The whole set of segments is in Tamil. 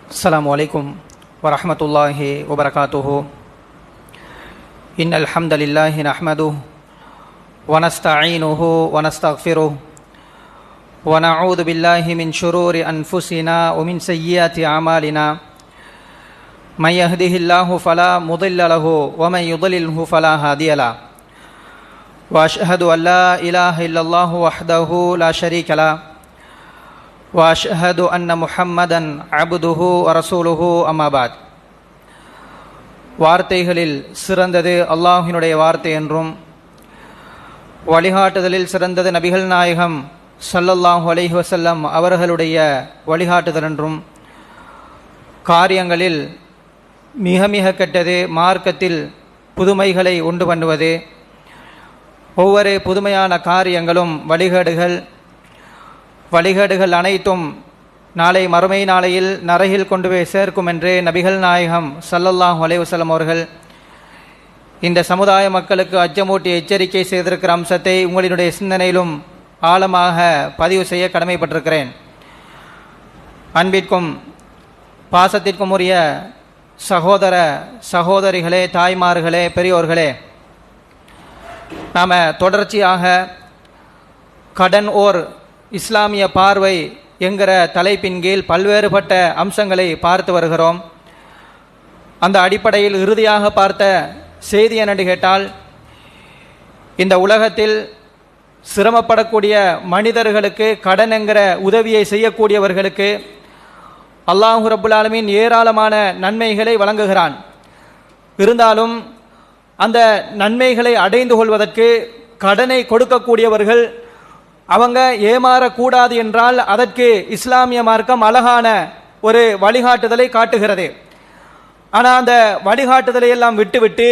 السلام عليكم ورحمة الله وبركاته. إن الحمد لله نحمده ونستعينه ونستغفره ونعوذ بالله من شرور أنفسنا ومن سيئات أعمالنا. من يهده الله فلا مضل له ومن يضلله فلا هادي له. وأشهد أن لا إله إلا الله وحده لا شريك له وأشهد أن محمدا عبده ورسوله أما بعد. வார்த்தைகளில் சிறந்தது அல்லாஹ்வினுடைய வார்த்தை என்றும், வழிகாட்டுதலில் சிறந்தது நபிகள் நாயகம் ஸல்லல்லாஹு அலைஹி வஸல்லம் அவர்களுடைய வழிகாட்டுதல் என்றும், காரியங்களில் மிக மிக கெட்டது மார்க்கத்தில் புதுமைகளை உண்டு பண்ணுவது, ஒவ்வொரு புதுமையான காரியங்களும் வழிகேடுகள் அனைத்தும் நாளை மறுமை நாளையில் நரகில் கொண்டு போய் சேர்க்கும் என்று நபிகள் நாயகம் ஸல்லல்லாஹு அலைஹி வஸல்லம் அவர்கள் இந்த சமுதாய மக்களுக்கு அச்சமூட்டி எச்சரிக்கை செய்திருக்கிற அம்சத்தை உங்களினுடைய சிந்தனையிலும் ஆழமாக பதிவு செய்ய கடமைப்பட்டிருக்கிறேன். அன்பிற்கும் பாசத்திற்கும் உரிய சகோதர சகோதரிகளே, தாய்மார்களே, பெரியோர்களே, நாம் தொடர்ச்சியாக கடன் ஓர் இஸ்லாமிய பார்வை என்கிற தலைப்பின் கீழ் பல்வேறுபட்ட அம்சங்களை பார்த்து வருகிறோம். அந்த அடிப்படையில் இறுதியாக பார்த்த செய்தி என்னென்று கேட்டால், இந்த உலகத்தில் சிரமப்படக்கூடிய மனிதர்களுக்கு கடன் என்கிற உதவியை செய்யக்கூடியவர்களுக்கு அல்லாஹ் ரப்புல் ஆலமீன் ஏராளமான நன்மைகளை வழங்குகிறான். இருந்தாலும் அந்த நன்மைகளை அடைந்து கொள்வதற்கு கடனை கொடுக்கக்கூடியவர்கள் அவங்க ஏமாறக்கூடாது என்றால் அதற்கு இஸ்லாமிய மார்க்கம் அழகான ஒரு வழிகாட்டுதலை காட்டுகிறது. ஆனால் அந்த வழிகாட்டுதலை எல்லாம் விட்டுவிட்டு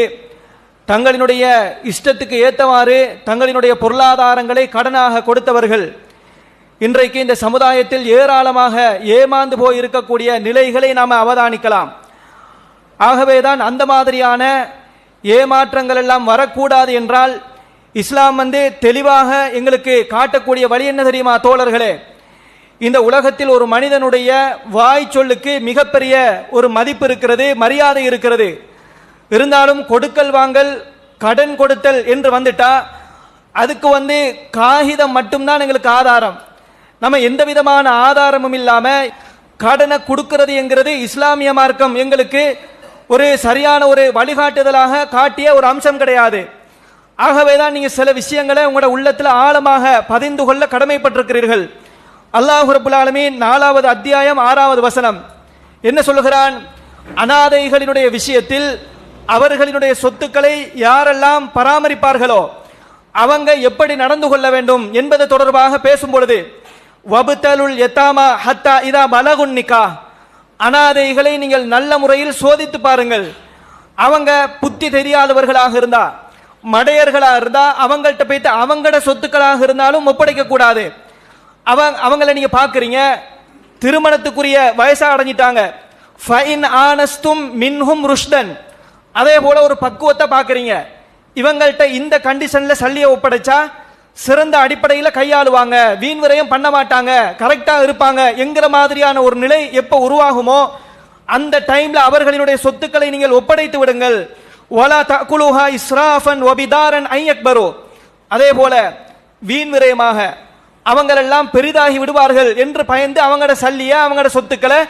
தங்களினுடைய இஷ்டத்துக்கு ஏற்றவாறு தங்களினுடைய பொருளாதாரங்களை கடனாக கொடுத்தவர்கள் இன்றைக்கு இந்த சமுதாயத்தில் ஏராளமாக ஏமாந்து போய் இருக்கக்கூடிய நிலைகளை நாம் அவதானிக்கலாம். ஆகவேதான் அந்த மாதிரியான ஏமாற்றங்கள் எல்லாம் வரக்கூடாது என்றால் இஸ்லாம் தெளிவாக எங்களுக்கு காட்டக்கூடிய வழி என்ன தெரியுமா தோழர்களே? இந்த உலகத்தில் ஒரு மனிதனுடைய வாய் சொல்லுக்கு மிகப்பெரிய ஒரு மதிப்பு இருக்கிறது, மரியாதை இருக்கிறது. இருந்தாலும் கொடுக்கல் வாங்கல், கடன் கொடுத்தல் என்று வந்துட்டா அதுக்கு காகிதம் மட்டும்தான் எங்களுக்கு ஆதாரம். நம்ம எந்த விதமான ஆதாரமும் இல்லாம கடனை கொடுக்கிறது என்கிறது இஸ்லாமிய மார்க்கம் எங்களுக்கு ஒரு சரியான ஒரு வழிகாட்டுதலாக காட்டிய ஒரு அம்சம் கிடையாது. ஆகவேதான் நீங்க சில விஷயங்களை உங்களோட உள்ளத்துல ஆழமாக பதிந்து கொள்ள கடமைப்பட்டிருக்கிறீர்கள். அல்லாஹ் ரப்புல் ஆலமீன் 4வது அத்தியாயம் 6வது வசனம் என்ன சொல்லுகிறான்? அனாதைகளினுடைய விஷயத்தில் அவர்களினுடைய சொத்துக்களை யாரெல்லாம் பராமரிப்பார்களோ அவங்க எப்படி நடந்து கொள்ள வேண்டும் என்பது தொடர்பாக பேசும் பொழுது, வபுத்தலுல் யதாமா ஹத்தா இதா பலகுன் நிக்காஹ், அனாதைகளை நீங்கள் நல்ல முறையில் சோதித்து பாருங்கள். அவங்க புத்தி தெரியாதவர்களாக இருந்தா, மடையர்களாக இருந்தா அவங்கள்ட்ட போயிட்டு அவங்களோட சொத்துக்களாக இருந்தாலும் ஒப்படைக்க கூடாது. அவங்கள நீங்க பாக்குறீங்க, திருமணத்துக்குரிய வயசா அடைஞ்சிட்டாங்க, ஃபைன் ஆனஸ்தும் மின்ஹும் ருஷ்தன், அதே போல ஒரு பக்குவத்தை பாக்குறீங்க, இவங்கள்ட்ட இந்த கண்டிஷன்ல சல்லியை ஒப்படைச்சா சிறந்த அடிப்படையில் கையாளுவாங்க, வீண் விரயம் பண்ண மாட்டாங்க, கரெக்டா இருப்பாங்க என்கிற மாதிரியான ஒரு நிலை எப்ப உருவாகுமோ அந்த டைம்ல அவர்களினுடைய சொத்துக்களை நீங்கள் ஒப்படைத்து விடுங்கள். வலா தஅகுலுஹா இஸ்ராஃபன் வபிதாரன் ஐ அக்பரு, அதே போல வீண் விரயமாக அவங்களெல்லாம் பெரிதாகி விடுவார்கள் என்று பயந்து அவங்களோட சல்லிய அவங்களோட சொத்துக்களை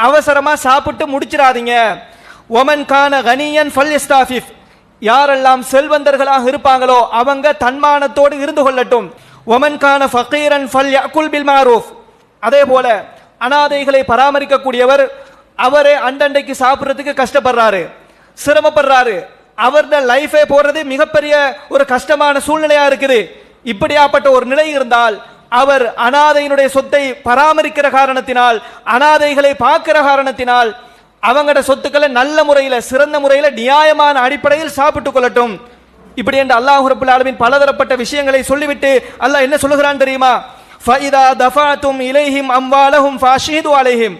அவசரமா சாப்பிட்டு முடிச்சிடாதீங்க. ஒமன் கான கனியன் ஃபல்யஸ்தாஃபிஃப், யாரெல்லாம் செல்வந்தர்களாக இருப்பாங்களோ அவங்க தன்மானத்தோடு இருந்து கொள்ளட்டும். ஒமன் கான ஃபகீரன் ஃபல்யகுல் பில் மாரூஃப், அதே போல அனாதைகளை பராமரிக்கக்கூடியவர் அவரே அண்டண்டைக்கு சாப்பிட்றதுக்கு கஷ்டப்படுறாரு, சிரமப்படுறாரு, அவருடைய லைஃபே போறது மிகப்பெரிய ஒரு கஷ்டமான சூழ்நிலையா இருக்குது. இப்படியாப்பட்ட ஒரு நிலை இருந்தால் அவர் அனாதையினுடைய சொத்தை பராமரிக்கிற காரணத்தினால், அனாதைகளை பார்க்கிற காரணத்தினால் அவங்களோட சொத்துக்களை நல்ல முறையில் சிறந்த முறையில் நியாயமான அடிப்படையில் சாப்பிட்டுக் கொள்ளட்டும். இப்படி என்று அல்லாஹ் ரப்புல் ஆலமீன் பலதரப்பட்ட விஷயங்களை சொல்லிவிட்டு அல்லாஹ் என்ன சொல்லுகிறான் தெரியுமா? ஃபஇதா தஃபாதும் இலைஹிம் அம்வாலஹும் ஃபஅஷ்ஹிது அலைஹிம்,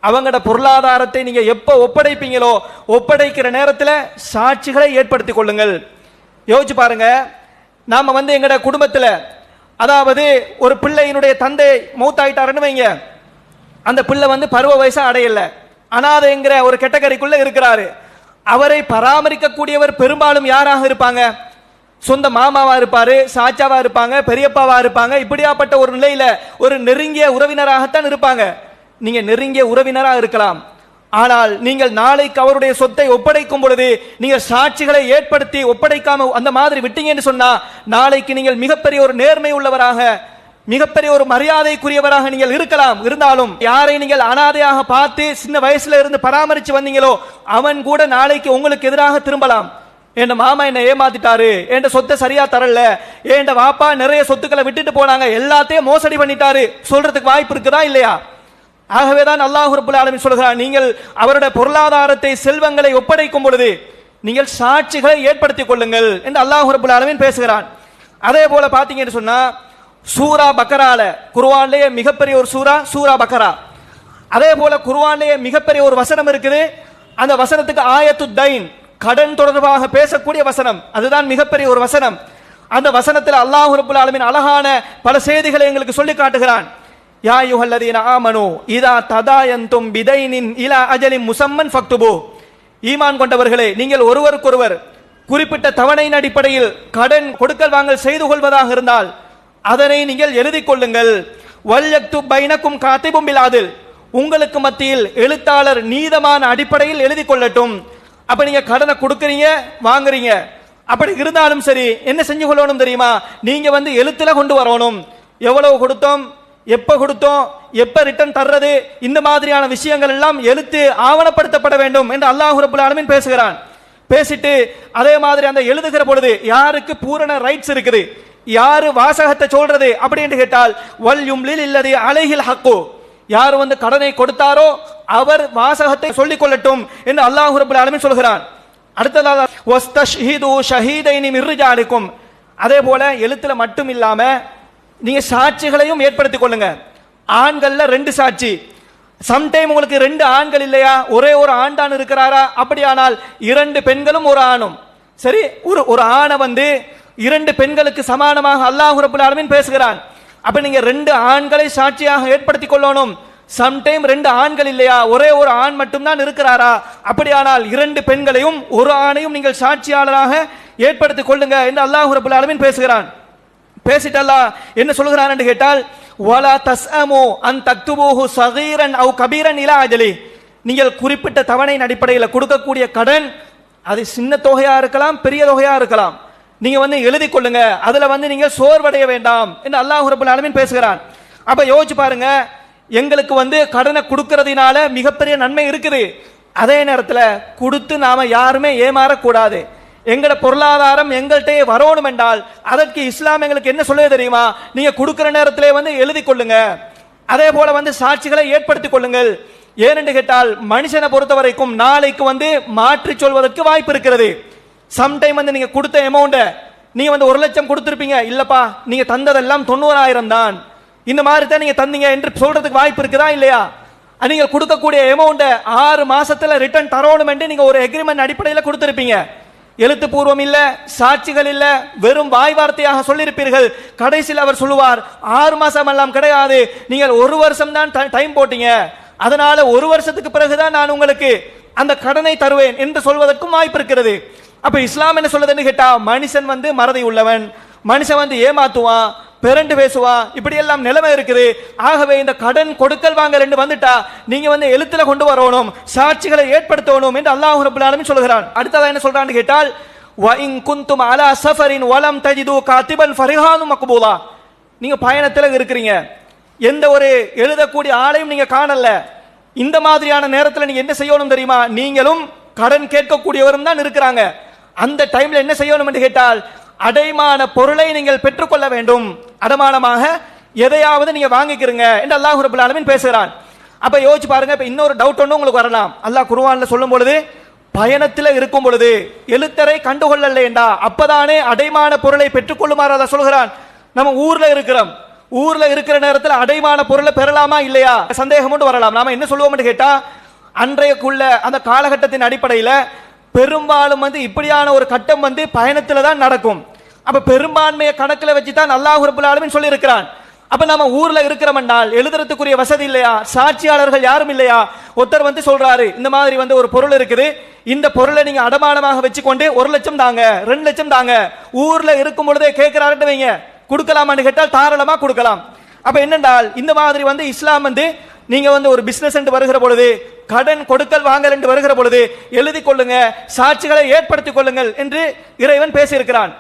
அவங்களோட பொருளாதாரத்தை நீங்க எப்ப ஒப்படைப்பீங்களோ ஒப்படைக்கிற நேரத்தில் சாட்சிகளை ஏற்படுத்திக் கொள்ளுங்கள். யோசிச்சு பாருங்க, நாம எங்கட குடும்பத்தில், அதாவது ஒரு பிள்ளையினுடைய தந்தை மௌத்தாயிட்டாருன்னு வைங்க, அந்த பிள்ளை பருவ வயசா அடையல, அனாதைங்கிற ஒரு கேட்டகரிக்குள்ள இருக்கிறாரு. அவரை பராமரிக்கக்கூடியவர் பெரும்பாலும் யாராக இருப்பாங்க? சொந்த மாமாவா இருப்பாரு, சாச்சாவா இருப்பாங்க, பெரியப்பாவா இருப்பாங்க. இப்படியாப்பட்ட ஒரு நிலையில ஒரு நெருங்கிய உறவினராகத்தான் இருப்பாங்க. நீங்க நெருங்கிய உறவினராக இருக்கலாம், ஆனால் நீங்கள் நாளைக்கு அவருடைய சொத்தை ஒப்படைக்கும் பொழுது நீங்கள் சாட்சிகளை ஏற்படுத்தி ஒப்படைக்காம அந்த மாதிரி விட்டீங்கன்னு சொன்னா நாளைக்கு நீங்கள் மிகப்பெரிய ஒரு நேர்மை உள்ளவராக, மிகப்பெரிய ஒரு மரியாதைக்குரியவராக நீங்கள் இருக்கலாம். இருந்தாலும் யாரை நீங்கள் அனாதையாக பார்த்து சின்ன வயசுல இருந்து பராமரிச்சு வந்தீங்களோ அவன் கூட நாளைக்கு உங்களுக்கு எதிராக திரும்பலாம். என் மாமா என்ன ஏமாத்திட்டாரு, என் சொத்தை சரியா தரல, என் வாப்பா நிறைய சொத்துக்களை விட்டுட்டு போனாங்க, எல்லாத்தையும் மோசடி பண்ணிட்டாரு சொல்றதுக்கு வாய்ப்பு இருக்குதா இல்லையா? ஆகவேதான் அல்லாஹ் ரப்பல் ஆலமீன் சொல்கிறார், நீங்கள் அவருடைய பொருளாதாரத்தை செல்வங்களை ஒப்படைக்கும் பொழுது நீங்கள் சாட்சிகளை ஏற்படுத்திக் கொள்ளுங்கள் என்று அல்லாஹ் ரப்பல் ஆலமீன் பேசுகிறான். அதே போல பாத்தீங்கன்னு சொன்னா சூரா பக்கரால, குர்ஆன்லயே மிகப்பெரிய ஒரு சூரா பக்கரா. அதே போல குர்ஆன்லயே மிகப்பெரிய ஒரு வசனம் இருக்குது. அந்த வசனத்துக்கு ஆயத்து தைன், கடன் தொடர்பாக பேசக்கூடிய வசனம், அதுதான் மிகப்பெரிய ஒரு வசனம். அந்த வசனத்தில் அல்லாஹ் ரப்பல் ஆலமீன் அழகான பல செய்திகளை எங்களுக்கு சொல்லி காட்டுகிறான். யா அய்யுஹல்லதீன ஆமனூ இதா ததாயந்தும் பிதைனின் இலா அஜலின் முஸம்மன் ஃபக்துபு. ஈமான் கொண்டவர்களே, நீங்கள் ஒருவருக்கொருவர் குறிப்பிட்ட தவணையின் அடிப்படையில் கடன் கொடுக்கல் வாங்கல் செய்து கொள்வதாக இருந்தால் அதனை நீங்கள் எழுதிக் கொள்ளுங்கள். வல்யக்துப் பைனக்கும் காத்திபும் பில் ஆதில், உங்களுக்கு மத்தியில் எழுத்தாளர் நீதமான அடிப்படையில் எழுதி கொள்ளட்டும். அப்ப நீங்க கடனை கொடுக்கறீங்க, வாங்குறீங்க, அப்படி இருந்தாலும் சரி என்ன செஞ்சு கொள்ளணும் தெரியுமா? நீங்க எழுத்துல கொண்டு வரணும். எவ்வளவு கொடுத்தோம், எப்ப கொடுத்தோம், எப்ப ரிட்டர்ன் தர்றது, இந்த மாதிரியான விஷயங்கள் எல்லாம் எழுத்து ஆவணப்படுத்தப்பட வேண்டும் என்று அல்லாஹ் ரப்பல் ஆலமீன் பேசுகிறான். பேசிட்டு அதே மாதிரி அந்த எழுதுகிற பொழுது யாருக்கு பூரண ரைட்ஸ் இருக்குது, யாரு வாசகத்தை சொல்றது அப்படின்னு கேட்டால் வல் யும்லில் இல்லதி அலைஹில் ஹக்கு, யார் கடனை கொடுத்தாரோ அவர் வாசகத்தை சொல்லிக் கொள்ளட்டும் என்று அல்லாஹ் ரப்பல் ஆலமீன் சொல்கிறான். அடுத்ததாக வஸ்தஷ்ஹிது ஷஹீதைனி மின் ரிஜாலிக்கும், அதே போல எழுத்துல மட்டும் இல்லாம நீங்க சாட்சிகளையும் ஏற்படுத்திக் கொள்ளுங்க. ஆண்கள்ல 2 சாட்சி. சம்டைம் உங்களுக்கு 2 ஆண்கள் இல்லையா, ஒரே ஒரு ஆண் தான் இருக்கிறாரா, அப்படியானால் 2 பெண்களும் ஒரு ஆணும் சரி. ஒரு ஆணை 2 பெண்களுக்கு சமானமாக அல்லாஹ் ரப்பல் ஆலமீன் பேசுகிறான். அப்ப நீங்க 2 ஆண்களை சாட்சியாக ஏற்படுத்திக் கொள்ளணும். சம்டைம் 2 ஆண்கள் இல்லையா, ஒரே ஒரு ஆண் மட்டும்தான் இருக்கிறாரா, அப்படியானால் 2 பெண்களையும் ஒரு ஆணையும் நீங்கள் சாட்சியாளராக ஏற்படுத்திக் கொள்ளுங்க என்று அல்லாஹ் ரப்பல் ஆலமீன் பேசுகிறான். பேசிட்டு அல்லாஹ் என்ன சொல்கிறான் என்று கேட்டால் வலா தஸ்அமு அன் தக்துபூஹு ஸகீரன் அவ் கபீரன் இலா அஜலி, நீங்கள் குறிப்பிட்ட தவணையின் அடிப்படையில் கொடுக்கக்கூடிய கடன் அது சின்ன தொகையா இருக்கலாம், பெரிய தொகையா இருக்கலாம், நீங்க எழுதி கொள்ளுங்க. அதுல நீங்க சோர்வடைய வேண்டாம் என்று அல்லாஹ் ரப்பல் ஆலமீன் பேசுகிறான். அப்ப யோசிச்சு பாருங்க, எங்களுக்கு கடனை கொடுக்கறதுனால மிகப்பெரிய நன்மை இருக்குது. அதே நேரத்தில் கொடுத்து நாம யாருமே ஏமாறக்கூடாது. எங்கட பொருளாதாரம் எங்கள்கிட்ட வரணும் என்றால் அதற்கு இஸ்லாம் எங்களுக்கு என்ன சொல்லுது தெரியுமா? நீங்க கொடுக்கிற நேரத்திலே எழுதி கொள்ளுங்க. அதே போல சாட்சிகளை ஏற்படுத்திக் கொள்ளுங்கள். ஏனென்று கேட்டால் மனுஷனை பொறுத்த வரைக்கும் நாளைக்கு மாற்றி சொல்வதற்கு வாய்ப்பு இருக்கிறது. சம்டைம் நீங்க கொடுத்த அமௌண்ட நீங்க 1 லட்சம் கொடுத்திருப்பீங்க, இல்லப்பா நீங்க தந்ததெல்லாம் 90,000 தான், இந்த மாதிரி தான் நீங்க தந்தீங்க என்று சொல்றதுக்கு வாய்ப்பு இருக்குதா இல்லையா? நீங்க கொடுக்கக்கூடிய அமௌண்ட 6 மாசத்துல ரிட்டர்ன் தரணும் என்று நீங்க ஒரு எக்ரிமெண்ட் அடிப்படையில் கொடுத்திருப்பீங்க. எழுத்துப்பூர்வம் இல்ல, சாட்சிகள் இல்ல, வெறும் வாய் வார்த்தையாக சொல்லியிருப்பீர்கள். கடைசியில் அவர் சொல்லுவார் 6 மாசம் எல்லாம் கிடையாது, நீங்கள் 1 வருஷம் தான் டைம் போட்டீங்க, அதனால 1 வருஷத்துக்கு பிறகுதான் நான் உங்களுக்கு அந்த கடனை தருவேன் என்று சொல்வதற்கும் வாய்ப்பு இருக்கிறது. அப்ப இஸ்லாம் என்ன சொல்லுதுன்னு கேட்டா மனுஷன் மறதி உள்ளவன், மனுஷன் ஏமாத்துவான், பிறண்டு பேசுவான், இப்படி எல்லாம் நிலைமை இருக்குது. ஆகவே இந்த கடன் கொடுக்கல் வாங்கல் என்று வந்துட்டா நீங்க எழுத்துல கொண்டு வரணும், சாட்சிகளை ஏற்படுத்தணும் என்று அல்லாஹ் ரப்பல் ஆலமீன் சொல்கிறான். அடுத்ததா என்ன சொல்றான்னு கேட்டால் வ இன் குன்தும் அலா ஸஃபரின் வலம் தஜிது காத்திபன் ஃபரிஹானு மக்பூலா, நீங்க பயணத்தில் இருக்கிறீங்க, எந்த ஒரு எழுதக்கூடிய ஆளையும் நீங்க காணல, இந்த மாதிரியான நேரத்தில் நீங்க என்ன செய்யணும் தெரியுமா? நீங்களும் கடன் கேட்கக்கூடியவரும் தான் இருக்கிறாங்க. அந்த டைம்ல என்ன செய்யணும் என்று கேட்டால் அடைமான பொருளை நீங்கள் பெற்றுக்கொள்ள வேண்டும். அடமானமாக எதையாவது நீங்க வாங்கிக்கிறீங்க என்று அல்லாஹ் ரப்பல் ஆலமீன் பேசுகிறான். அப்ப யோசிச்சு பாருங்க, இப்ப இன்னொரு டவுட் ஒன்று உங்களுக்கு வரலாம். அல்லாஹ் குர்ஆன்ல சொல்லும் பொழுது பயணத்தில் இருக்கும் பொழுது எழுத்தரை கண்டுகொள்ளல என்றா அப்பதானே அடைமான பொருளை பெற்றுக்கொள்ளுமாறு அல்லாஹ் சொல்கிறான். நம்ம ஊர்ல இருக்கிறோம், ஊர்ல இருக்கிற நேரத்தில் அடைமான பொருளை பெறலாமா இல்லையா சந்தேகம் கொண்டு வரலாம். நாம என்ன சொல்லுவோம் கேட்டா அன்றைக்குள்ள அந்த காலகட்டத்தின் அடிப்படையில் பெரும்பாலும் இப்படியான ஒரு கட்டம் பயணத்தில் தான் நடக்கும். அப்ப பெரும்பான்மையை கணக்கில் வச்சு தான் அல்லாஹ் ரப்பல் ஆலமீன் சொல்லி இருக்கிறான். அப்ப நாம ஊர்ல இருக்கிறோம்னால் எழுதுறதுக்குரிய வசதி இல்லையா, சாட்சியாளர்கள் யாரும் இல்லையா? ஒருத்தர் வந்து சொல்றாரு, இந்த மாதிரி வந்து ஒரு பொருள் இருக்குது, இந்த பொருளை நீங்க அடமானமாக வச்சுக்கொண்டு 1 லட்சம் தாங்க, 2 லட்சம் தாங்க, ஊர்ல இருக்கும் பொழுதே கேட்கிறாருன்னு வைங்க, கொடுக்கலாமான்னு கேட்டால் தாராளமா கொடுக்கலாம். அப்ப என்னென்றால் இந்த மாதிரி வந்து இஸ்லாம் வந்து நீங்க வந்து ஒரு பிசினஸ் என்று வருகிற பொழுது, கடன் கொடுக்கல் வாங்கல் என்று வருகிற பொழுது எழுதி கொள்ளுங்க, சாட்சிகளை ஏற்படுத்திக் கொள்ளுங்கள் என்று இறைவன் பேசியிருக்கிறான்.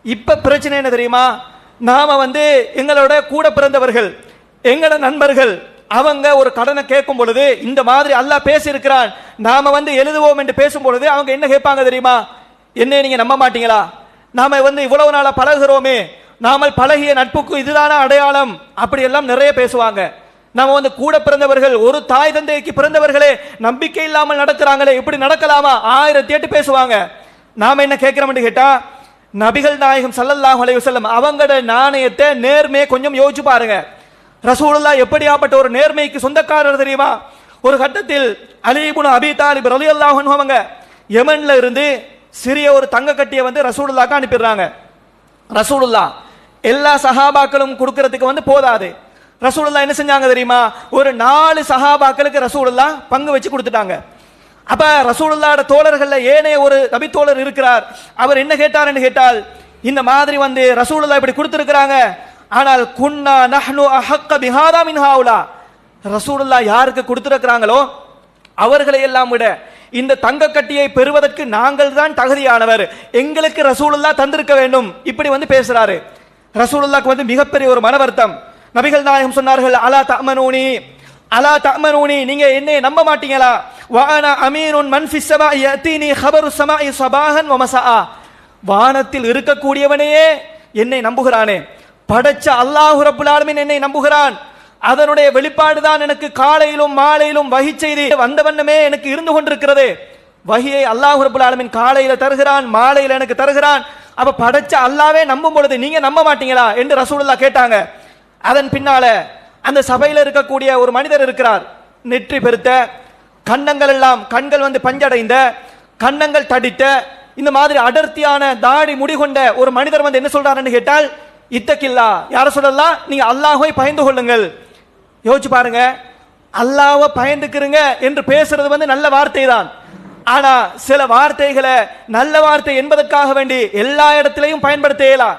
இப்ப பிரச்சனை என்ன தெரியுமா? நாம வந்து எங்களோட கூட பிறந்தவர்கள், எங்களோட நண்பர்கள், அவங்க ஒரு கடனை கேட்கும் பொழுது இந்த மாதிரி அல்லாஹ் பேசியிருக்கிறான், நாம வந்து எழுதுவோம் என்று பேசும் பொழுது அவங்க என்ன கேட்பாங்க தெரியுமா? என்ன நீங்க நம்ப மாட்டீங்களா? நாம வந்து இவ்வளவு நாளா பழகுறோமே, நாம பழகிய நட்புக்கு இதுதான அடையாளம், அப்படி எல்லாம் நிறைய பேசுவாங்க. நாம வந்து கூட பிறந்தவர்கள், ஒரு தாய் தந்தைக்கு பிறந்தவர்களே நம்பிக்கை இல்லாமல் நடக்கிறாங்களே, இப்படி நடக்கலாமா? 1008 பேசுவாங்க. நாம என்ன கேட்கிறோம் கேட்டா, நபிகள் நாயகம் ஸல்லல்லாஹு அலைஹி வஸல்லம் அவங்களோட நாணயத்தை நேர்மையை கொஞ்சம் யோசிச்சு பாருங்க. ரசூலுல்லாஹ் எப்படியாப்பட்ட ஒரு நேர்மைக்கு சொந்தக்காரர் தெரியுமா? ஒரு கட்டத்தில் அலி இப்னு அபீ தாலிப் ரலியல்லாஹு அன்ஹு அவங்க யமன்ல இருந்து சிறிய ஒரு தங்க கட்டியை வந்து ரசூலுல்லாஹ்க்கு அனுப்பிடுறாங்க. ரசூலுல்லாஹ் எல்லா சஹாபாக்களும் கொடுக்கறதுக்கு வந்து போதாது. ரசூலுல்லாஹ் என்ன செஞ்சாங்க தெரியுமா? ஒரு 4 சஹாபாக்களுக்கு ரசூலுல்லாஹ் பங்கு வச்சு கொடுத்துட்டாங்க. அப்ப ரசூலுல்லாஹ்வோட தோழர்கள்ல ஏனைய ஒரு நபி தோழர் இருக்கிறார். அவர் என்ன கேட்டார் என்று கேட்டால், இந்த மாதிரி வந்து ரசூலுல்லாஹ் இப்படி கொடுத்திருக்கிறாங்க, ஆனால் குன்னா நஹ்னு அஹக்க பிஹாதா மின் ஹாவுலா, ரசூலுல்லாஹ் யாருக்கு கொடுத்திருக்கிறாங்களோ அவர்களை எல்லாம் விட இந்த தங்க கட்டியை பெறுவதற்கு நாங்கள் தான் தகுதியானவர், எங்களுக்கு ரசூலுல்லாஹ் தந்திருக்க வேண்டும், இப்படி வந்து பேசுறாரு. ரசூலுல்லாஹ்க்கு வந்து மிகப்பெரிய ஒரு மன வருத்தம். நபிகள் நாயகம் சொன்னார்கள், அலா தஅமனூனி, அலா தஅமனூனி, நீங்க என்னை நம்ப மாட்டீங்களா? வஅனா அமீனுன் மன் ஃபிஸ் ஸமாஇ யஅதீனி ഖபரு ஸமாஇ ஸபாஹன் வ மஸஆ, வானத்தில் இருக்கக்கூடியவனையே என்னை நம்புகிறானே, படைச்ச அல்லாஹ் ரப்புல் ஆலமீன் என்னை நம்புகிறான், அதனுடைய வெளிப்பாடு தான் எனக்கு காலையிலும் மாலையிலும் வஹி செய்தி வந்த வண்ணமே எனக்கு இருந்து கொண்டிருக்கிறது. வஹியை அல்லாஹ் ரப்புல் ஆலமீன் காலையில தருகிறான், மாலையில எனக்கு தருகிறான். அப்ப படைச்ச அல்லாஹ்வே நம்பும் பொழுது நீங்க நம்ப மாட்டீங்களா என்று ரசூலுல்லாஹ் கேட்டாங்க. அதன் பின்னால அந்த சபையில் இருக்கக்கூடிய ஒரு மனிதர் இருக்கிறார், நெற்றி பெருத்த, கன்னங்கள் எல்லாம் கண்கள் வந்து பஞ்சடைந்த, கன்னங்கள் தடித்த, இந்த மாதிரி அடர்த்தியான தாடி முடிகொண்ட ஒரு மனிதர் வந்து என்ன சொல்றாருன்னு கேட்டால், இத்தகில்லா, யார சொல்லலாம், நீங்க அல்லாஹ்வை பயந்து கொள்ளுங்கள். யோசிச்சு பாருங்க, அல்லாஹ்வை பயந்துக்கிறங்க என்று பேசுறது வந்து நல்ல வார்த்தை தான். ஆனா சில வார்த்தைகளை நல்ல வார்த்தை என்பதற்காக வேண்டி எல்லா இடத்திலையும் பயன்படுத்த இயலாம்.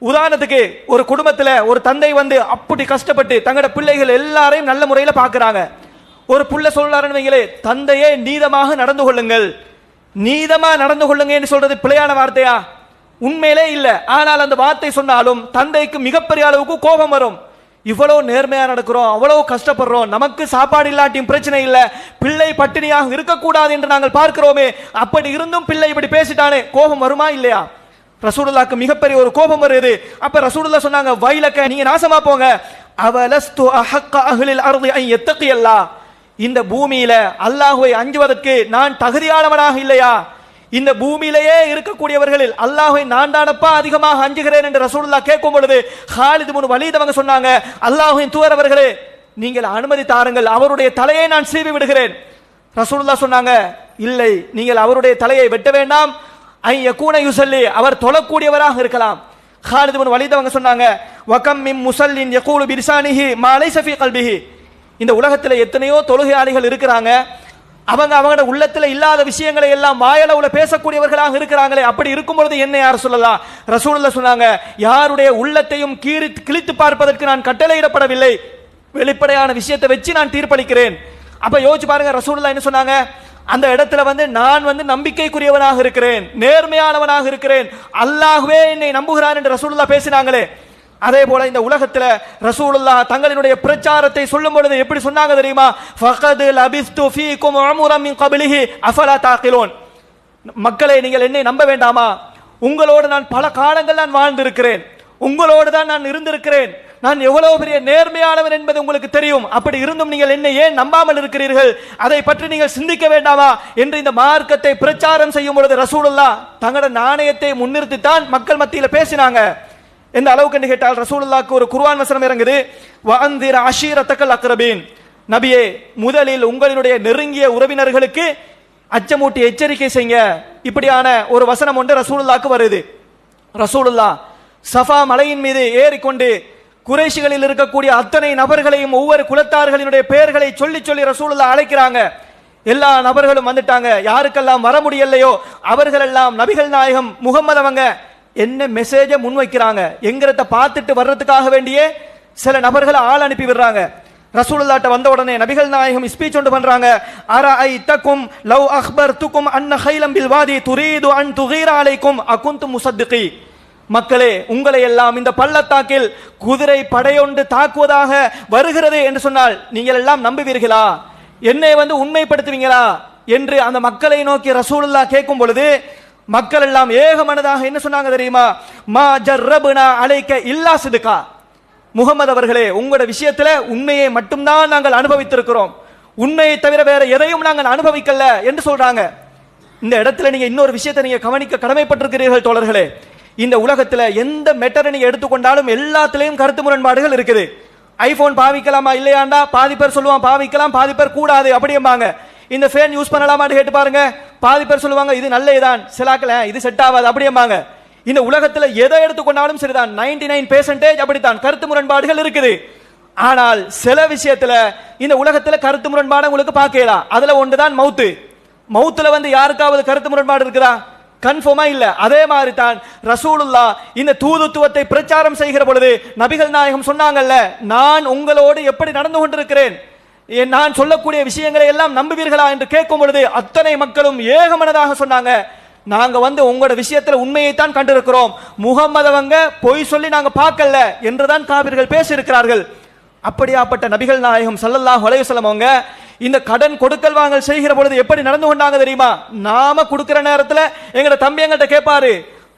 உதாரணத்துக்கு ஒரு குடும்பத்துல ஒரு தந்தை வந்து அப்படி கஷ்டப்பட்டு தங்களோட பிள்ளைகள் எல்லாரையும் நல்ல முறையில பாக்குறாங்க. ஒரு புள்ள சொல்றாருன்னு வைங்களே, தந்தையே நீதமாக நடந்து கொள்ளுங்கள், நீதமா நடந்து கொள்ளுங்க என்று சொல்றது பிழையான வார்த்தையா? உண்மையிலே இல்ல. ஆனால் அந்த வார்த்தை சொன்னாலும் தந்தைக்கு மிகப்பெரிய அளவுக்கு கோபம் வரும். இவ்வளவு நேர்மையா நடக்கிறோம், அவ்வளவு கஷ்டப்படுறோம், நமக்கு சாப்பாடு இல்லாட்டியும் பிரச்சனை இல்ல, பிள்ளை பட்டினியாக இருக்கக்கூடாது என்று நாங்கள் பார்க்கிறோமே, அப்படி இருந்தும் பிள்ளை இப்படி பேசிட்டானே, கோபம் வருமா இல்லையா? ரசூலுல்லாஹ்க்கு மிகப்பெரிய ஒரு கோபம் வருது. அப்ப ரசூலுல்லாஹ் சொன்னாங்க, வைலக்க, நீங்க நாசமா போங்க, அவலஸ்து அஹக்க அஹ்லில் அர்தி அன் யத்தகியல்லாஹ், இந்த பூமியில அல்லாஹ்வை அஞ்சுவதற்கு நான் தகுதியானவனாக இல்லையா? இந்த பூமியிலேயே இருக்கக்கூடியவர்களில் அல்லாஹ்வை நான் தானப்பா அதிகமாக அஞ்சுகிறேன் என்று ரசூலுல்லாஹ் கேட்கும் பொழுது ஹாலித் இப்னு வலீத் அவங்க சொன்னாங்க, அல்லாஹ்வின் தூதரவர்களே, நீங்கள் அனுமதி தாருங்கள், அவருடைய தலையை நான் சீவி விடுகிறேன். ரசூலுல்லாஹ் சொன்னாங்க, இல்லை, நீங்கள் அவருடைய தலையை வெட்ட வேண்டாம், ஐ யகூன யுஸல்லி, அவர் தொழக்கூடியவராக இருக்கலாம். ஹாலித் இப்னு வலீத் அவங்க சொன்னாங்க, வகம் மின் முஸல்லின் யகூலு பிலிசானிஹி மா லைஸ ஃபீ கல்பிஹி, இந்த உலகத்தில் எத்தனையோ தொழுகையாளிகள் இருக்கிறாங்க, அவங்க அவங்களோட உள்ளத்துல இல்லாத விஷயங்களை எல்லாம் வாயளவுல பேசக்கூடியவர்களாக இருக்கிறாங்களே, அப்படி இருக்கும் பொழுது என்ன யார் சொல்லலாம்? ரசூலுல்லாஹ் சொன்னாங்க, யாருடைய உள்ளத்தையும் கிழித்து பார்ப்பதற்கு நான் கட்டளையிடப்படவில்லை, வெளிப்படையான விஷயத்தை வச்சு நான் தீர்ப்பளிக்கிறேன். அப்ப யோசிச்சு பாருங்க, ரசூலுல்லாஹ் என்ன சொன்னாங்க? அந்த இடத்துல வந்து நான் வந்து நம்பிக்கைக்குரியவனாக இருக்கிறேன், நேர்மையானவனாக இருக்கிறேன், அல்லாஹ்வே என்னை நம்புகிறான் என்று ரசூலுல்லாஹ் பேசினாங்களே. அதே போல இந்த உலகத்துல ரசூலுல்லாஹ் தங்களினுடைய பிரச்சாரத்தை சொல்லும் பொழுது எப்படி சொன்னாங்க தெரியுமா? ஃபகத் லபிஸ்து ஃபீக்கும் உம்ரன் மின் கப்லிஹி அஃபலா தாகிலூன், மக்களே நீங்கள் என்னை நம்ப வேண்டாமா? உங்களோடு நான் பல காலங்கள் நான் வாழ்ந்திருக்கிறேன், உங்களோடு தான் நான் இருந்திருக்கிறேன், நான் எவ்வளவு பெரிய நேர்மையானவன் என்பது உங்களுக்கு தெரியும், அப்படி இருந்தும் நீங்கள் என்னை ஏன் நம்பாமல் இருக்கிறீர்கள்? அதை பற்றி நீங்கள் சிந்திக்க வேண்டாமா என்று இந்த மார்க்கத்தை பிரச்சாரம் செய்யும் பொழுது ரசூலுல்லாஹ் தங்களோட நாணயத்தை முன்னிறுத்தித்தான் மக்கள் மத்தியில பேசினாங்க. எந்த அளவுக்கு என்று கேட்டால், ரசூலுல்லாஹ்க்கு ஒரு குர்ஆன் வசனம் இறங்குது, வஅன்திர் அஷீரத்தக்கல் அக்ரபீன், நபியே முதலில் உங்களினுடைய நெருங்கிய உறவினர்களுக்கு அச்சமூட்டி எச்சரிக்கை செய்யுங்க, இப்படியான ஒரு வசனம் ஒன்று ரசூலுல்லாஹ்க்கு வருது. ரசூலுல்லாஹ் சஃபா மலையின் மீது ஏறிக்கொண்டு குறைஷிகளில் இருக்கக்கூடிய அத்தனை நபர்களையும் ஒவ்வொரு குலத்தார்களினுடைய பெயர்களை சொல்லி சொல்லி ரசூலுல்லாஹ் அழைக்கிறாங்க. எல்லா நபர்களும் வந்துட்டாங்க. யாருக்கெல்லாம் வர முடியலையோ அவர்கள் எல்லாம் நபிகள் நாயகம் முகமது அவங்க என்ன மெசேஜ முன்வைக்கிறாங்க என்கிறத பார்த்துட்டு வர்றதுக்காக வேண்டியே சில நபர்களை ஆள் அனுப்பி விடுறாங்க. ரசூலுல்லாஹ்ட்ட வந்த உடனே நபிகள் நாயகம் ஸ்பீச் ஒன்று பண்றாங்க. அரஐதகும் லவ் அக்பர்துகும் அன்ன கைலம் பில் வாதி துரீது அன் துகீர அலைக்கும் அகுந்தும் முஸத்திகி. மக்களே, உங்களை எல்லாம் இந்த பள்ளத்தாக்கில் குதிரை படையொன்று தாக்குவதாக வருகிறது என்று சொன்னால் நீங்கள் எல்லாம் நம்புவீர்களா? என்னை உண்மைப்படுத்துவீங்களா என்று அந்த மக்களை நோக்கி ரசூலுல்லாஹ் கேட்கும் பொழுது மக்கள் எல்லாம் ஏகமனதாக என்ன சொன்னாங்க தெரியுமா? மா ஜர்ரபுனா அலைக்க இல்லா சிதுகா. முகமது அவர்களே, உங்களோட விஷயத்துல உண்மையை மட்டும்தான் நாங்கள் அனுபவித்திருக்கிறோம், உண்மையை தவிர வேற எதையும் நாங்கள் அனுபவிக்கல என்று சொல்றாங்க. இந்த இடத்துல நீங்க இன்னொரு விஷயத்தை நீங்க கவனிக்க கடமைப்பட்டிருக்கிறீர்கள் தோழர்களே. இந்த உலகத்துல எந்த மெட்டரை நீங்க எடுத்துக்கொண்டாலும் எல்லாத்திலையும் கருத்து முரண்பாடுகள் இருக்குது. ஐபோன் பாவிக்கலாமா இல்லையாண்டா பாதி பேர் சொல்லுவான் பாவிக்கலாம், பாதி பேர் கூடாது அப்படிம்பாங்க. இந்த ஃபேன் யூஸ் பண்ணலாமான்னு கேட்டு பாருங்க, பாதி பேர் சொல்லுவாங்க இது நல்லதுதான், சிலாக்கல இது செட் ஆகாது அப்படிம்பாங்க. இந்த உலகத்துல எதை எடுத்துக்கொண்டாலும் சரிதான், 99% அப்படித்தான் கருத்து முரண்பாடுகள் இருக்குது. ஆனால் சில விஷயத்துல இந்த உலகத்துல கருத்து முரண்பாடு உங்களுக்கு பார்க்கலாம். அதுல ஒன்றுதான் மவுத்து. மவுத்துல யாருக்காவது கருத்து முரண்பாடு இருக்குதா? கன்ஃபார்மா இல்ல. அதே மாதிரி தான் ரசூலுல்லாஹ் இந்த தூதுத்துவத்தை பிரச்சாரம் செய்கிற பொழுது நபிகள் நாயகம் சொன்னாங்கல்ல, நான் உங்களோடு எப்படி நடந்து கொண்டிருக்கிறேன், நான் சொல்லக்கூடிய விஷயங்களை எல்லாம் நம்புவீர்களா என்று கேட்கும் பொழுது அத்தனை மக்களும் ஏகமனதாக சொன்னாங்க, நாங்க உங்களோட விஷயத்துல உண்மையைத்தான் கண்டிருக்கிறோம், முகம்மது அவங்க பொய் சொல்லி நாங்க பார்க்கல என்றுதான் காபிர்கள் பேசியிருக்கிறார்கள். அப்படியாப்பட்ட நபிகள் நாயகம் ஸல்லல்லாஹு அலைஹி வஸல்லம் அவங்க இந்த கடன் கொடுக்கல் வாங்கல் செய்கிற பொழுது எப்படி நடந்து கொண்டாங்க தெரியுமா? நாம கொடுக்கிற நேரத்துல எங்கட தம்பி எங்கள்கிட்ட கேட்பாரு,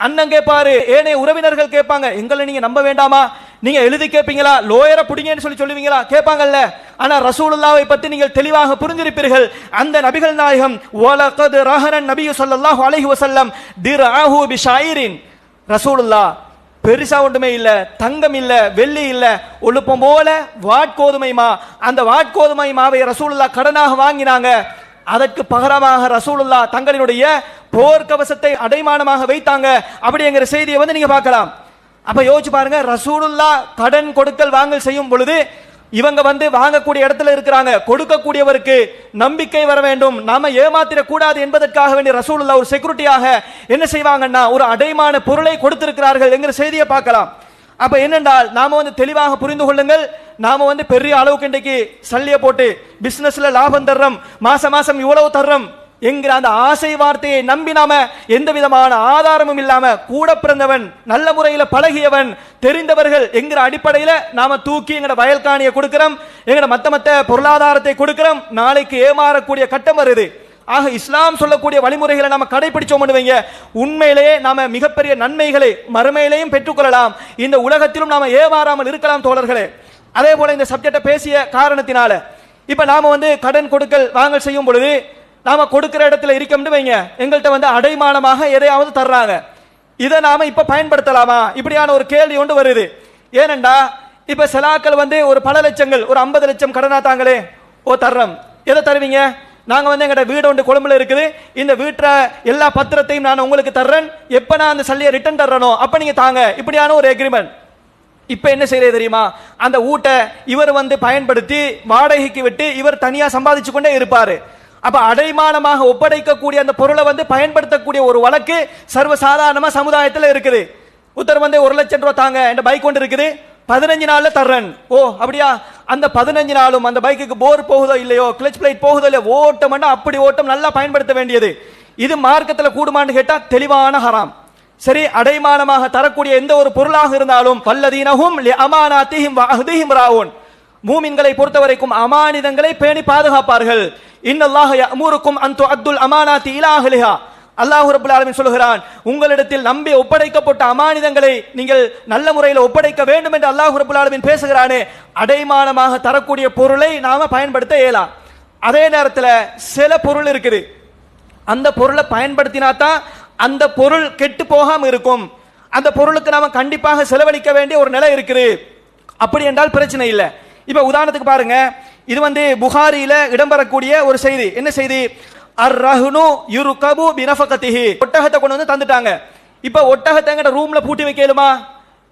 அண்ணன் கேட்பாரு, ஏனைய உறவினர்கள் கேட்பாங்க, எங்களை நீங்க நம்ப வேண்டாமா, நீங்க எழுதி கேட்பீங்களா, லோயரை புடிங்கன்னு சொல்லுவீங்களா கேட்பாங்கல்ல. ஆனா ரசூலுல்லாஹ்வை பத்தி நீங்கள் தெளிவாக புரிஞ்சிருப்பீர்கள். அந்த நபிகள் நாயகம் வலகத் ரஹரன் நபியு ஸல்லல்லாஹு அலைஹி வஸல்லம் திர்அஹு பிஷாயிரின். ரசூலுல்லாஹ் பெருசா ஒன்றுமே இல்ல, தங்கம் இல்ல, வெள்ளி இல்ல, ஒழுப்பம் போல வாட்கோதுமை மா, அந்த வாட்கோதுமை மாவை ரசூலுல்லாஹ் கடனாக வாங்கினாங்க. அதற்கு பகரமாக ரசூலுல்லாஹ் தங்களினுடைய போர்க்கவசத்தை அடைமானமாக வைத்தாங்க. அப்படிங்கிற செய்தியை நீங்க பார்க்கலாம். அப்ப யோசிச்சு பாருங்க, ரசூலுல்லாஹ் கடன் கொடுக்கல் வாங்கல் செய்யும் பொழுது இவங்க வாங்கக்கூடிய இடத்துல இருக்கிறாங்க, கொடுக்கக்கூடியவருக்கு நம்பிக்கை வர வேண்டும், நாம ஏமாத்திடக் கூடாது என்பதற்காக வேண்டிய ரசூலுல்லாஹ் ஒரு செக்யூரிட்டியாக என்ன செய்வாங்கன்னா ஒரு அடைமான பொருளை கொடுத்திருக்கிறார்கள் என்கிற செய்தியை பார்க்கலாம். அப்ப என்னென்றால் நாம தெளிவாக புரிந்து கொள்ளுங்கள், நாம பெரிய அளவுக்கு இன்றைக்கு சல்லிய போட்டு பிசினஸ்ல லாபம் தர்றோம், மாசம் இவ்வளவு தர்றோம் என்கிற அந்த ஆசை வார்த்தையை நம்பி நாம எந்த விதமான ஆதாரமும் இல்லாம கூட பிறந்தவன், நல்ல முறையில பழகியவன், தெரிந்தவர்கள் என்கிற அடிப்படையில நாம தூக்கி எங்கட வயல்காணியை கொடுக்கிறோம், எங்கட மத்த பொருளாதாரத்தை கொடுக்கிறோம், நாளைக்கு ஏமாறக்கூடிய கட்டம் வருது. ஆக இஸ்லாம் சொல்லக்கூடிய வழிமுறைகளை நாம கடைபிடிச்சோம் பண்ணுவீங்க, உண்மையிலேயே நாம மிகப்பெரிய நன்மைகளை மறுமையிலேயும் பெற்றுக்கொள்ளலாம், இந்த உலகத்திலும் நாம ஏமாறாமல் இருக்கலாம் தோழர்களே. அதே போல இந்த சப்ஜெக்டை பேசிய காரணத்தினால இப்ப நாம கடன் கொடுக்கல் வாங்கல் செய்யும் பொழுது நாம கொடுக்கிற இடத்துல இருக்கோம்னு வைங்க, எங்கள்கிட்ட அடைமானமாக எதையாவது தர்றாங்க, இதை நாம இப்ப பயன்படுத்தலாமா இப்படியான ஒரு கேள்வி ஒன்று வருது. ஏனென்றா இப்ப சிலாக்கள் ஒரு பல லட்சங்கள், ஒரு 50 லட்சம் கடனா தாங்களே, ஓ தர்றோம், எதை தருவீங்க, நாங்க எங்கட வீடு ஒன்று கொழும்புல இருக்குது, இந்த வீட்டுல எல்லா பத்திரத்தையும் நான் உங்களுக்கு தர்றேன், எப்ப நான் அந்த சல்லியை ரிட்டர்ன் தர்றனோ அப்ப நீங்க தாங்க, இப்படியான ஒரு எக்ரிமெண்ட். இப்ப என்ன செய்யறது தெரியுமா, அந்த ஊட்டை இவர் பயன்படுத்தி வாடகைக்கு விட்டு இவர் தனியா சம்பாதிச்சு கொண்டே இருப்பாரு. அப்ப அடைமானமாக ஒப்படைக்கக்கூடிய அந்த பொருளை பயன்படுத்தக்கூடிய ஒரு வழக்கு சர்வசாதாரணமா சமுதாயத்தில் இருக்குது. உத்தர் 1 லட்சம் ரூபாய் தாங்க, என் பைக் ஒன்று இருக்குது, 15 நாள்ல தர்றேன். ஓ அப்படியா, அந்த 15 நாளும் அந்த பைக்குக்கு போர் போகுதோ இல்லையோ, கிளச் பிளேட் போகுதோ இல்லையோ, ஓட்டம் அப்படி ஓட்டம் நல்லா பயன்படுத்த வேண்டியது. இது மார்க்கத்தில் கூடுமான்னு கேட்டா தெளிவான ஹராம். சரி, அடைமானமாக தரக்கூடிய எந்த ஒரு பொருளாக இருந்தாலும் வல்லதீனஹும் லிஅமானாத்திஹிம் வஅஹ்திஹிம் ராஊன், மூமின்களை பொறுத்தவரைக்கும் அமானிதங்களை பேணி பாதுகாப்பார்கள். இன்னல்லாஹ யஅமுருக்கும் அன் துஅத்துல் அமானாத்தி இலா அஹ்லிஹா, அல்லாஹ் ரப்பல் ஆலமீன் சொல்கிறான், உங்களிடத்தில் நம்பி ஒப்படைக்கப்பட்ட அமானிதங்களை நீங்கள் நல்ல முறையில் ஒப்படைக்க வேண்டும் என்று அல்லாஹ் ரப்பல் ஆலமீன் பேசுகிறானே. அடைமானமாக தரக்கூடிய பொருளை நாம பயன்படுத்த இயலாம். அதே நேரத்தில் சில பொருள் இருக்குது, அந்த பொருளை பயன்படுத்தினாதான் அந்த பொருள் கெட்டு போகாம இருக்கும், அந்த பொருளுக்கு நாம கண்டிப்பாக செலவழிக்க வேண்டிய ஒரு நிலை இருக்குது. அப்படி என்றால் பிரச்சனை இல்லை. இப்ப உதாரணத்துக்கு பாருங்க, இது புகாரியில இடம்பெறக்கூடிய ஒரு செய்தி. என்ன செய்தி? அர்-ரஹ்னு யுர்கபு பினஃபகதிஹி, ஒட்டகத்தை கொண்டு தந்துட்டாங்க. இப்ப ஒட்டகத்தை எங்கட ரூம்ல பூட்டி வைக்கலுமா?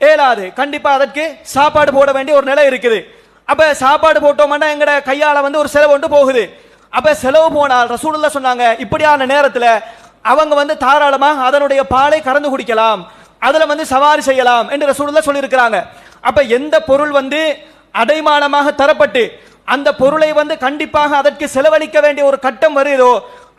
ஏலாது. கண்டிப்பா அதற்கு சாப்பாடு போட வேண்டிய ஒரு நிலை இருக்குது. அப்ப சாப்பாடு போட்டோம்னா எங்கட கையால வந்து ஒரு செலவு ஒன்று போகுது. அப்ப செலவு போனால் ரசூலுல்லாஹ் சொன்னாங்க, இப்படியான நேரத்துல அவங்க வந்து தாராளமாக அதனுடைய பாலை கறந்து குடிக்கலாம், அதுல வந்து சவாரி செய்யலாம் என்று ரசூலுல்லாஹ் சொல்லியிருக்கிறாங்க. அப்ப எந்த பொருள் வந்து அடைமானமாக தரப்பட்டு அந்த பொருளை வந்து கண்டிப்பாக அதற்கு செலவழிக்க வேண்டிய ஒரு கட்டம் வருதோ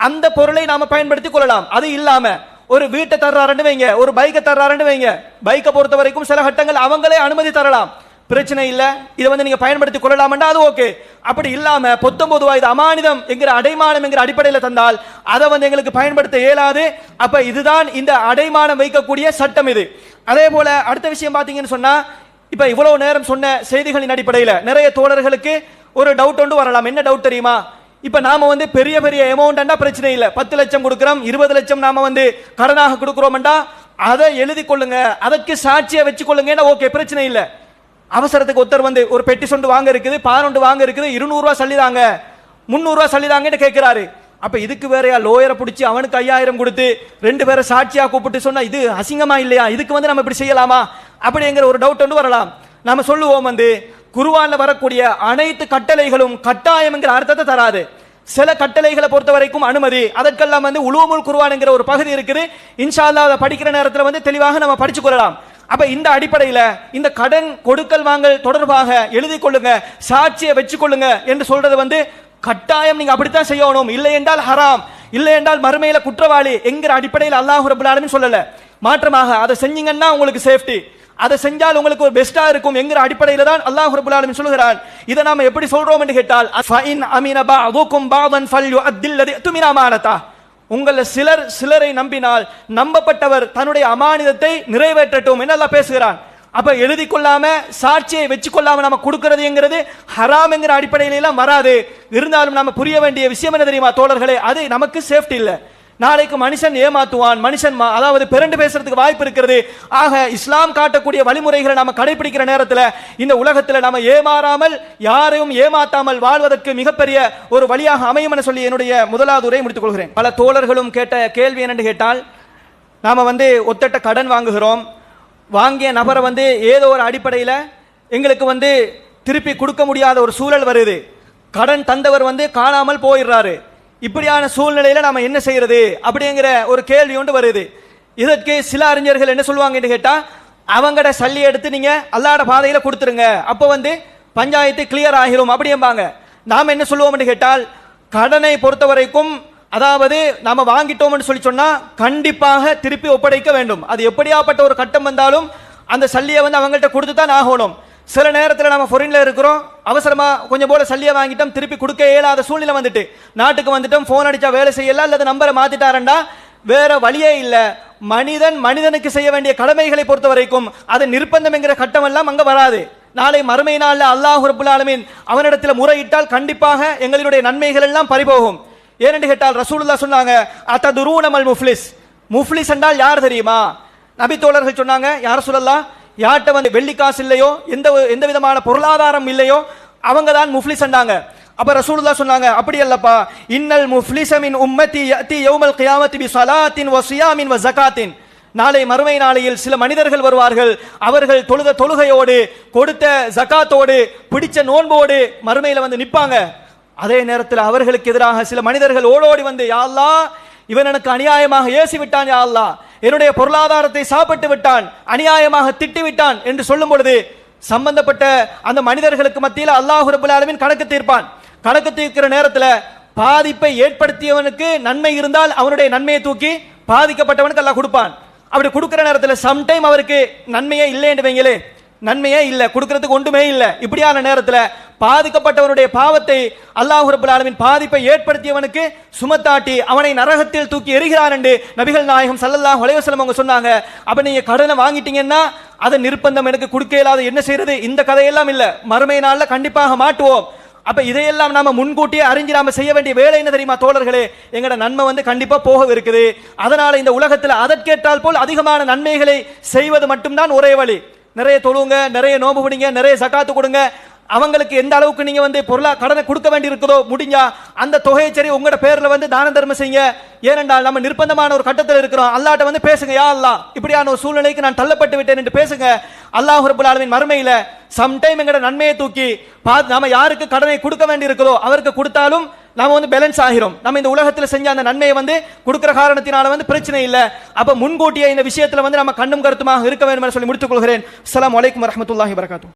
அந்த பொருளை நாம பயன்படுத்திக் கொள்ளலாம். அது இல்லாம ஒரு வீட்டை தர்றாருன்னு வைங்க, ஒரு பைக்கை தர்றாருன்னு வைங்க, பைக்கை பொறுத்த வரைக்கும் சில கட்டங்கள் அவங்களே அனுமதி தரலாம், பிரச்சனை இல்ல, இதை வந்து நீங்க பயன்படுத்திக் கொள்ளலாம்னா அது ஓகே. அப்படி இல்லாம 19 வயது அமானிதம் என்கிற அடைமானம் என்கிற அடிப்படையில் தந்தால் அதை வந்து எங்களுக்கு பயன்படுத்த இயலாது. அப்ப இதுதான் இந்த அடைமானம் வைக்கக்கூடிய சட்டம் இது. அதே போல அடுத்த விஷயம் பாத்தீங்கன்னு சொன்னா, இப்ப இவ்வளவு நேரம் சொன்ன செய்திகளின் அடிப்படையில் நிறைய தோழர்களுக்கு ஒரு டவுட் ஒன்று வரலாம். என்ன டவுட் தெரியுமா? இப்ப நாம வந்து பெரிய பெரிய அமௌண்ட் பிரச்சனை இல்ல, 10 லட்சம் கொடுக்கிறோம், 20 லட்சம் நாம வந்து கடனாக கொடுக்கிறோம்டா அதை எழுதி கொள்ளுங்க, அதற்கு சாட்சியை வச்சு கொள்ளுங்க, ஓகே பிரச்சனை இல்ல. அவசரத்துக்கு ஒருத்தர் வந்து ஒரு பெட்டி சொண்டு வாங்க இருக்குது, பானொண்டு வாங்க இருக்குது, 200 ரூபாய் சல்லிதாங்க, 300 ரூபாய் சல்லிதாங்கன்னு கேட்கிறாரு. அப்ப இதுக்கு வேறையா லோயரை பிடிச்சி அவனுக்கு 5000 கொடுத்து 2 பேரை சாட்சியா கூப்பிட்டு சொன்னா இது அசிங்கமா இல்லையா? இதுக்கு வந்து நம்ம இப்படி செய்யலாமா அப்படிங்கிற ஒரு டவுட் ஒன்று வரலாம். நாம சொல்லுவோம் வந்து குர்ஆன்ல வரக்கூடிய அனைத்து கட்டளைகளும் கட்டாயம் என்கிற அர்த்தத்தை தராது. சில கட்டளைகளை பொறுத்த வரைக்கும் அனுமதி, அதற்கெல்லாம் வந்து உலூமுல் குர்ஆன் என்கிற ஒரு பகுதி இருக்குது. இன்ஷா அல்லாஹ் அதை படிக்கிற நேரத்தில் வந்து தெளிவாக நம்ம படிச்சு கொள்ளலாம். அப்ப இந்த அடிப்படையில் இந்த கடன் கொடுக்கல் வாங்கல் தொடர்பாக எழுதி கொள்ளுங்க, சாட்சியை வச்சு கொள்ளுங்க என்று சொல்றது வந்து கட்டாயம் நீங்க அப்படித்தான் செய்யணும், இல்லை என்றால் ஹராம், இல்லை என்றால் மறுமையில குற்றவாளி என்கிற அடிப்படையில் அல்லாஹ் ரப்பல் ஆலமீன் சொல்லல. மாற்றமாக அதை செஞ்சீங்கன்னா உங்களுக்கு சேஃப்டி, அதை செஞ்சால் உங்களுக்கு ஒரு பெஸ்டா இருக்கும் என்கிற அடிப்படையில் தான் அல்லாஹ் ரப்பல் ஆலமீன் சொல்கிறான். இதை நாம எப்படி சொல்றோம் என்று கேட்டால், ஃபஇன் அமின பஅதுகும் பஅதன் ஃபல்யுஅத்தில் லதி துமின அமானதா, உங்கள சிலரை நம்பினால் நம்பப்பட்டவர் தன்னுடைய அமானிதத்தை நிறைவேற்றட்டும் என்று அல்லாஹ் பேசுகிறான். அப்ப எழுதி கொள்ளாம சாட்சியை வச்சு கொள்ளாம நம்ம கொடுக்கிறதுங்கிறது ஹராம் என்கிற அடிப்படையில எல்லாம் வராது. இருந்தாலும் நம்ம புரிய வேண்டிய விஷயம் என்ன தெரியுமா தோழர்களே, அது நமக்கு சேஃப்டி இல்லை. நாளைக்கு மனுஷன் ஏமாத்துவான், மனுஷன் அதாவது பிறண்டு பேசுறதுக்கு வாய்ப்பு இருக்கிறது. ஆக இஸ்லாம் காட்டக்கூடிய வழிமுறைகளை நாம கடைபிடிக்கிற நேரத்தில் இந்த உலகத்தில் நாம ஏமாறாமல் யாரையும் ஏமாத்தாமல் வாழ்வதற்கு மிகப்பெரிய ஒரு வழியாக அமையும் என சொல்லி என்னுடைய முதலாவது உரையை முடித்துக் கொள்கிறேன். பல தோழர்களும் கேட்ட கேள்வி என்னென்று கேட்டால், நாம வந்து ஒத்தட்ட கடன் வாங்குகிறோம், வாங்கிய நபரை வந்து ஏதோ ஒரு அடிப்படையில் எங்களுக்கு வந்து திருப்பி கொடுக்க முடியாத ஒரு சூழல் வருது, கடன் தந்தவர் வந்து காணாமல் போயிடுறாரு. இப்படியான சூழ்நிலையில நாம என்ன செய்யறது அப்படிங்கிற ஒரு கேள்வி ஒன்று வருது. இதற்கு சில அறிஞர்கள் என்ன சொல்லுவாங்க என்று கேட்டா, அவங்கட சல்லி எடுத்து நீங்க அல்லாஹ்ட பாதையில கொடுத்துருங்க, அப்ப வந்து பஞ்சாயத்து கிளியர் ஆகிரும் அப்படிம்பாங்க. நாம என்ன சொல்லுவோம் என்று கேட்டால், கடனை பொறுத்த வரைக்கும் அதாவது நாம வாங்கிட்டோம்னு சொல்லி சொன்னா கண்டிப்பாக திருப்பி ஒப்படைக்க வேண்டும். அது எப்படியாப்பட்ட ஒரு கட்டம் வந்தாலும் அந்த சல்லியை வந்து அவங்கள்ட்ட கொடுத்து தான் ஆகணும். சில நேரத்தில் நம்ம ஃபாரின்ல இருக்கிறோம், அவசரமா கொஞ்சம் போல சல்லியை வாங்கிட்டோம், திருப்பி கொடுக்க இயலாத சூழ்நிலை வந்துட்டு நாட்டுக்கு வந்துட்டோம், போன் அடிச்சா வேலை செய்யல அல்லது நம்பரை மாத்திட்டாரண்டா வேற வழியே இல்லை. மனிதனுக்கு செய்ய வேண்டிய கடமைகளை பொறுத்த வரைக்கும் அது நிர்பந்தம் என்கிற கட்டம் எல்லாம் அங்க வராது. நாளை மறுமை நாளில் அல்லாஹ் ரப்பல் ஆலமீன் அவனிடத்தில் முறையிட்டால் கண்டிப்பாக எங்களுடைய நன்மைகள் எல்லாம் பறிபோகும். ஏனென்று கேட்டால் ரசூலுல்லாஹ் சொன்னாங்க, அத்ததுரூனமல் முஃப்லிஸ், முஃப்லிஸ் என்றால் யார் தெரியுமா? நபி தோழர்கள் சொன்னாங்க, யார் ரசூலல்லாஹ், யார்கிட்ட வந்து வெள்ளி காசு இல்லையோ, எந்த விதமான பொருளாதாரம் இல்லையோ அவங்க தான் முஃப்லிஸ் என்றாங்க. அப்ப ரசூலுல்லாஹ் சொன்னாங்க, அப்படி அல்லப்பா, இன்னல் முஃப்லிஸ மின் உம்மத்தி யஅதி யௌமல் கியாமத்தி பிஸலாத்தின் வ ஸியாமின் வ ஸகாத்தின், நாளை மறுமை நாளையில் சில மனிதர்கள் வருவார்கள், அவர்கள் தொழுத தொழுகையோடு கொடுத்த ஜகாத்தோடு பிடிச்ச நோன்போடு மறுமையில வந்து நிற்பாங்க. அதே நேரத்தில் அவர்களுக்கு எதிராக சில மனிதர்கள் ஓடோடி வந்து, யா அல்லாஹ், இவன் எனக்கு அநியாயமாக ஏசி விட்டான், யா அல்லாஹ் என்னுடைய பொருளாதாரத்தை சாப்பிட்டு விட்டான், அநியாயமாக திட்டி விட்டான் என்று சொல்லும் பொழுது சம்பந்தப்பட்ட அந்த மனிதர்களுக்கு மத்தியில் அல்லாஹ் ரப்பல் ஆலமீன் கணக்கு தீர்ப்பான். கணக்கு தீர்க்கிற நேரத்தில் பாதிப்பை ஏற்படுத்தியவனுக்கு நன்மை இருந்தால் அவனுடைய நன்மையை தூக்கி பாதிக்கப்பட்டவனுக்கு அல்லாஹ் கொடுப்பான். அப்படி கொடுக்கிற நேரத்தில் சம்டைம் அவருக்கு நன்மையே இல்லை என்று வைங்களே, நன்மையே இல்லை, கொடுக்கிறதுக்கு ஒன்றுமே இல்லை. இப்படியான நேரத்தில் பாதிக்கப்பட்டவனுடைய பாவத்தை அல்லாஹ் ரப்பல் ஆலமீன் பாதிப்பை ஏற்படுத்தியவனுக்கு சுமத்தாட்டி அவனை நரகத்தில் தூக்கி எறிகிறான் என்று நபிகள் நாயகம் ஸல்லல்லாஹு அலைஹி வஸல்லம் அவங்க சொன்னாங்க. அப்ப நீங்க கடனை வாங்கிட்டீங்கன்னா அதை நிர்பந்தம் எனக்கு கொடுக்க இயலாது, என்ன செய்யறது, இந்த கதையெல்லாம் இல்லை, மறுமை நாளில் கண்டிப்பாக மாட்டுவோம். அப்ப இதையெல்லாம் நாம முன்கூட்டியே அறிஞ்சு நாம செய்ய வேண்டிய வேலை என்ன தெரியுமா தோழர்களே, எங்கட நன்மை வந்து கண்டிப்பா போக இருக்குது. அதனால இந்த உலகத்தில் அதற்கேற்றால் போல் அதிகமான நன்மைகளை செய்வது மட்டும்தான் ஒரே வழி. நிறைய தொழுங்க, நிறைய நோம்பு பிடிங்க, நிறைய சகாத்து கொடுங்க, அவங்களுக்கு எந்த அளவுக்கு நீங்க வந்து கடனை கொடுக்க வேண்டி இருக்குதோ முடிஞ்சா அந்த தொகையை சரி உங்களோட பேர்ல வந்து தான தர்மம் செய்யுங்க. ஏனென்றால் நம்ம நிர்பந்தமான ஒரு கட்டத்தில் இருக்கிறோம். அல்லாஹ்ட்ட வந்து பேசுங்க, யா அல்லாஹ் இப்படியான ஒரு சூழ்நிலைக்கு நான் தள்ளப்பட்டு விட்டேன் என்று பேசுங்க. அல்லாஹ் ரப்பல் ஆலமீன் மறுமையில சம்டைம் எங்கட நன்மையை தூக்கி நாம யாருக்கு கடனை கொடுக்க வேண்டி இருக்குதோ அவருக்கு கொடுத்தாலும் நாம வந்து பேலன்ஸ் ஆகிறோம். நம்ம இந்த உலகத்தில் செஞ்ச அந்த நன்மையை வந்து கொடுக்கிற காரணத்தினால வந்து பிரச்சனை இல்லை. அப்ப முன்கூட்டியே இந்த விஷயத்துல வந்து நம்ம கண்ணும் கருத்துமாக இருக்க வேண்டும் என்று சொல்லி முடித்துக் கொள்கிறேன். அஸ்ஸலாமு அலைக்கும் வரஹ்மத்துல்லாஹி வபரகாத்துஹு.